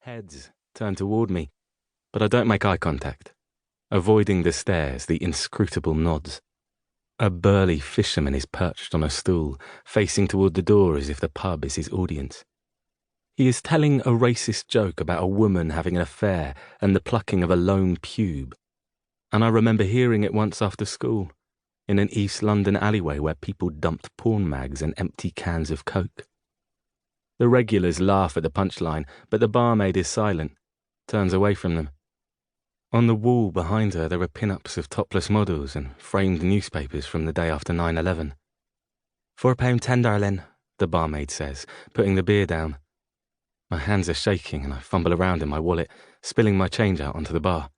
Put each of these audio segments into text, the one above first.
Heads turn toward me, but I don't make eye contact, avoiding the stares, the inscrutable nods. A burly fisherman is perched on a stool, facing toward the door as if the pub is his audience. He is telling a racist joke about a woman having an affair and the plucking of a lone pube, and I remember hearing it once after school, in an East London alleyway where people dumped porn mags and empty cans of Coke. The regulars laugh at the punchline, but the barmaid is silent, turns away from them. On the wall behind her there are pin-ups of topless models and framed newspapers from the day after 9/11. £4.10, darling, the barmaid says, putting the beer down. My hands are shaking and I fumble around in my wallet, spilling my change out onto the bar.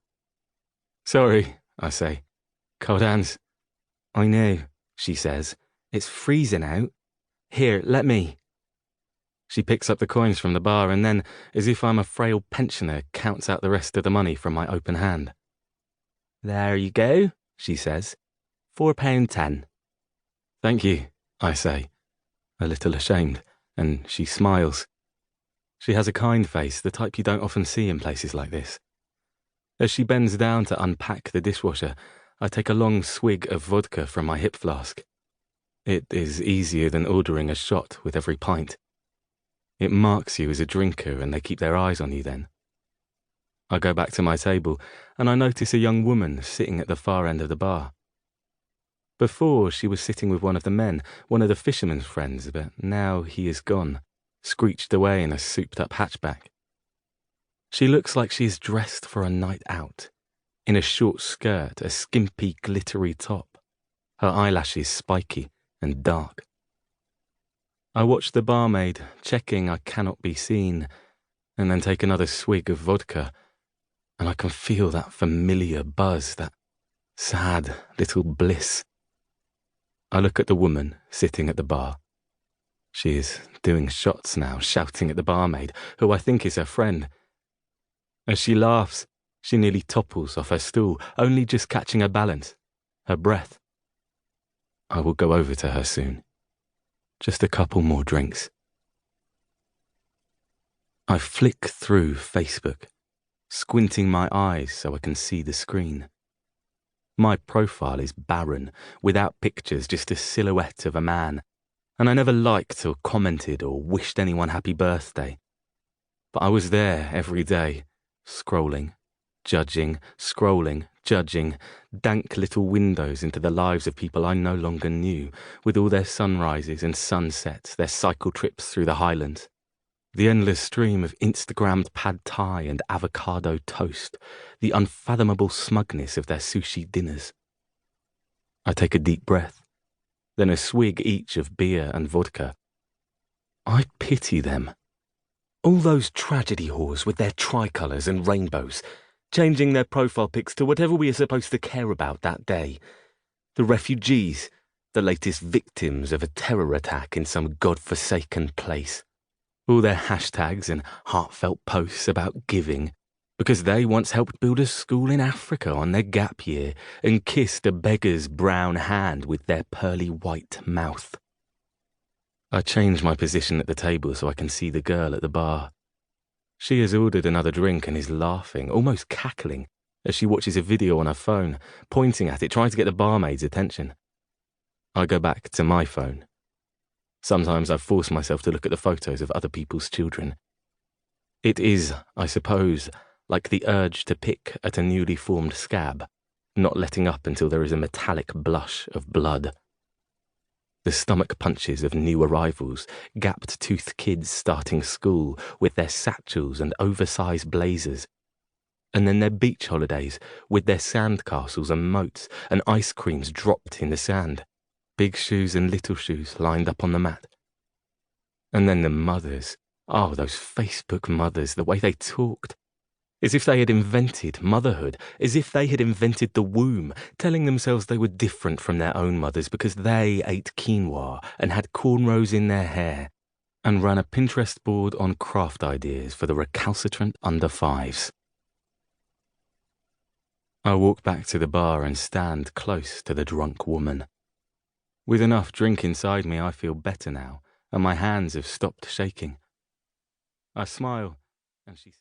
Sorry, I say. Cold hands. I know, she says. It's freezing out. Here, let me. She picks up the coins from the bar and then, as if I'm a frail pensioner, counts out the rest of the money from my open hand. There you go, she says. £4.10. Thank you, I say, a little ashamed, and she smiles. She has a kind face, the type you don't often see in places like this. As she bends down to unpack the dishwasher, I take a long swig of vodka from my hip flask. It is easier than ordering a shot with every pint. It marks you as a drinker and they keep their eyes on you then. I go back to my table and I notice a young woman sitting at the far end of the bar. Before, she was sitting with one of the men, one of the fisherman's friends, but now he is gone, screeched away in a souped-up hatchback. She looks like she's dressed for a night out, in a short skirt, a skimpy, glittery top, her eyelashes spiky and dark. I watch the barmaid, checking I cannot be seen, and then take another swig of vodka, and I can feel that familiar buzz, that sad little bliss. I look at the woman sitting at the bar. She is doing shots now, shouting at the barmaid, who I think is her friend. As she laughs, she nearly topples off her stool, only just catching her balance, her breath. I will go over to her soon. Just a couple more drinks. I flick through Facebook, squinting my eyes so I can see the screen. My profile is barren, without pictures, just a silhouette of a man, and I never liked or commented or wished anyone happy birthday. But I was there every day, scrolling, judging, scrolling, judging, dank little windows into the lives of people I no longer knew, with all their sunrises and sunsets, their cycle trips through the Highlands, the endless stream of Instagrammed pad thai and avocado toast, the unfathomable smugness of their sushi dinners. I take a deep breath, then a swig each of beer and vodka. I pity them. All those tragedy whores with their tricolours and rainbows, changing their profile pics to whatever we are supposed to care about that day. The refugees, the latest victims of a terror attack in some godforsaken place. All their hashtags and heartfelt posts about giving, because they once helped build a school in Africa on their gap year and kissed a beggar's brown hand with their pearly white mouth. I change my position at the table so I can see the girl at the bar. She has ordered another drink and is laughing, almost cackling, as she watches a video on her phone, pointing at it, trying to get the barmaid's attention. I go back to my phone. Sometimes I force myself to look at the photos of other people's children. It is, I suppose, like the urge to pick at a newly formed scab, not letting up until there is a metallic blush of blood. The stomach punches of new arrivals, gapped-toothed kids starting school with their satchels and oversized blazers, and then their beach holidays with their sandcastles and moats and ice creams dropped in the sand, big shoes and little shoes lined up on the mat. And then the mothers, oh, those Facebook mothers, the way they talked. As if they had invented motherhood, as if they had invented the womb, telling themselves they were different from their own mothers because they ate quinoa and had cornrows in their hair, and ran a Pinterest board on craft ideas for the recalcitrant under-5s. I walk back to the bar and stand close to the drunk woman. With enough drink inside me, I feel better now, and my hands have stopped shaking. I smile, and she